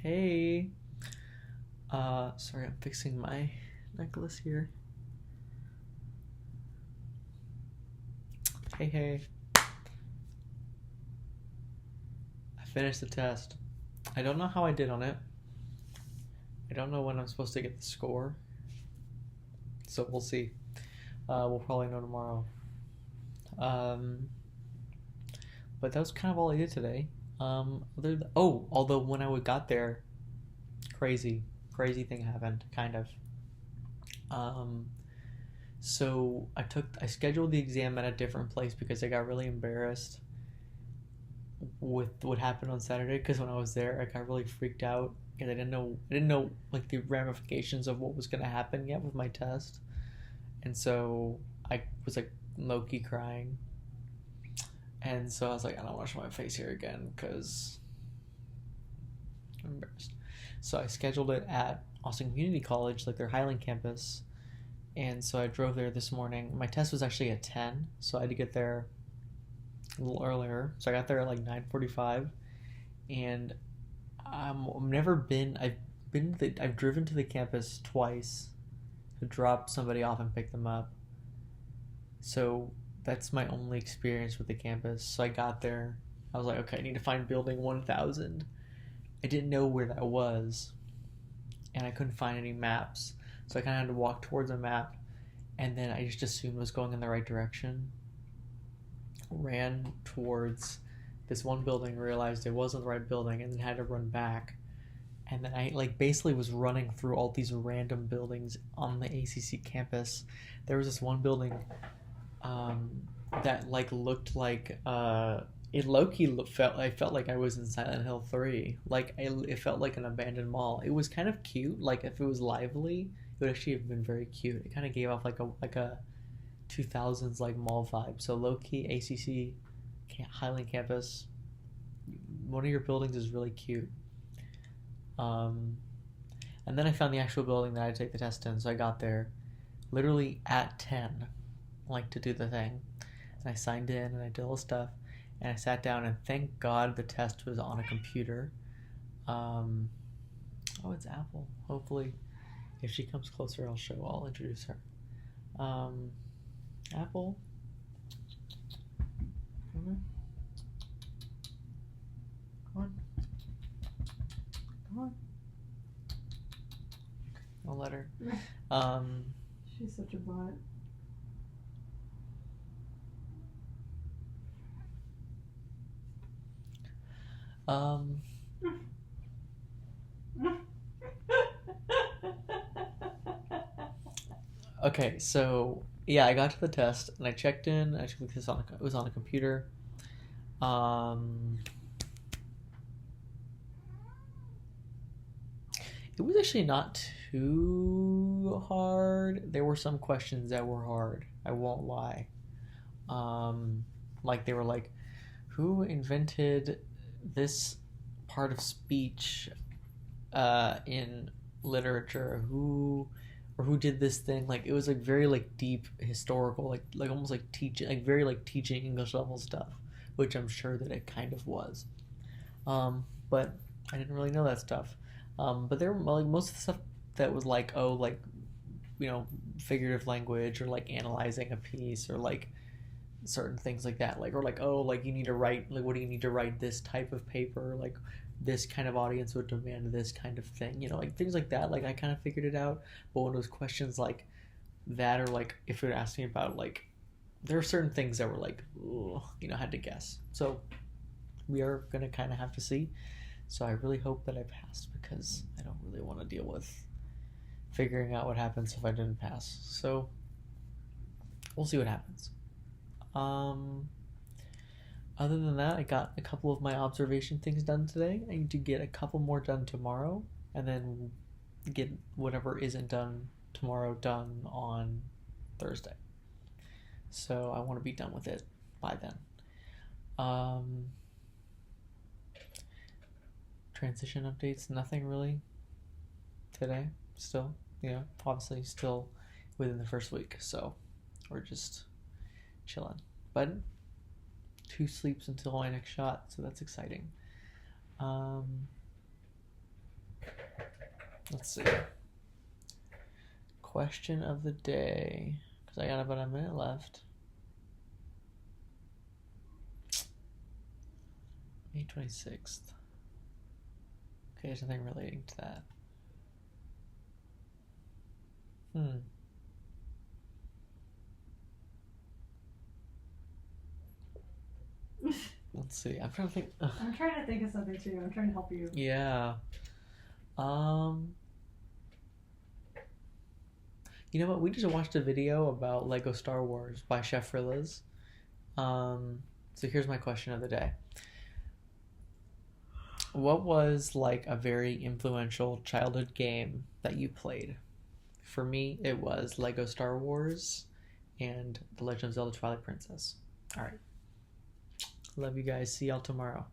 Hey, sorry, I'm fixing my necklace here. Hey, I finished the test. I don't know how I did on it. I don't know when I'm supposed to get the score, so we'll see. We'll probably know tomorrow. Um, but that was kind of all I did today. Although when I got there, crazy thing happened, kind of. Um, so I scheduled the exam at a different place because I got really embarrassed with what happened on Saturday. Because when I was there, I got really freaked out because I didn't know like the ramifications of what was gonna happen yet with my test, and so I was like low key crying, and so I was like, I don't want to show my face here again because I'm embarrassed. So I scheduled it at Austin Community College, like their Highland campus, and so I drove there this morning. My test was actually at 10, so I had to get there a little earlier. So I got there at like 9:45, and I've never been. I've driven to the campus twice to drop somebody off and pick them up. So that's my only experience with the campus. So I got there. I was like, okay, I need to find building 1000. I didn't know where that was, and I couldn't find any maps. So I kind of had to walk towards a map, and then I just assumed it was going in the right direction. Ran towards this one building, realized it wasn't the right building, and then had to run back. And then I like basically was running through all these random buildings on the ACC campus. There was this one building um, that like looked like it low-key felt I felt like I was in Silent Hill 3. It felt like an abandoned mall. It was kind of cute. Like if it was lively, it would actually have been very cute. It kind of gave off like a 2000s like mall vibe. So low-key ACC Highland campus. One of your buildings is really cute. Um, and then I found the actual building that I had to take the test in. So I got there literally at 10, like to do the thing. And I signed in and I did all the stuff. And I sat down and thank God the test was on a computer. Um, oh, it's Apple. Hopefully, if she comes closer, I'll introduce her. Um, Apple. Come on. Come on. I'll let her. Um, She's such a bot. um, okay, so yeah, I got to the test and I checked in. I took this on it was on a computer. Um, it was actually not too hard. There were some questions that were hard. I won't lie. Like they were like, who invented this part of speech in literature? Who did this thing? Like it was like very like deep historical, like almost like teaching, like very like teaching English level stuff, which I'm sure that it kind of was. But I didn't really know that stuff. But there were like most of the stuff that was like, oh, like figurative language or like analyzing a piece or like certain things like that, like or like, oh, like you need to write, like what do you need to write this type of paper, like this kind of audience would demand this kind of thing, like things like that. Like I kind of figured it out. But when it was questions like that, or like if you're asking about like, there are certain things that were like, ugh, had to guess. So we are gonna kind of have to see. So I really hope that I passed because I don't really want to deal with figuring out what happens if I didn't pass. So we'll see what happens. um Other than that, I got a couple of my observation things done today. I need to get a couple more done tomorrow, and then get whatever isn't done tomorrow done on Thursday. So I want to be done with it by then. Um, Transition updates, nothing really today. Still, obviously still within the first week, so we're just chilling. But 2 sleeps until my next shot, so that's exciting. Um, Let's see. Question of the day. Because I got about a minute left. May 26th. Okay, there's nothing relating to that. Let's see. I'm trying to think. I'm trying to think of something too. I'm trying to help you. Yeah. You know what? We just watched a video about Lego Star Wars by Chef Rillas. So here's my question of the day. What was like a very influential childhood game that you played? For me, it was Lego Star Wars and The Legend of Zelda Twilight Princess. All right. Love you guys. See y'all tomorrow.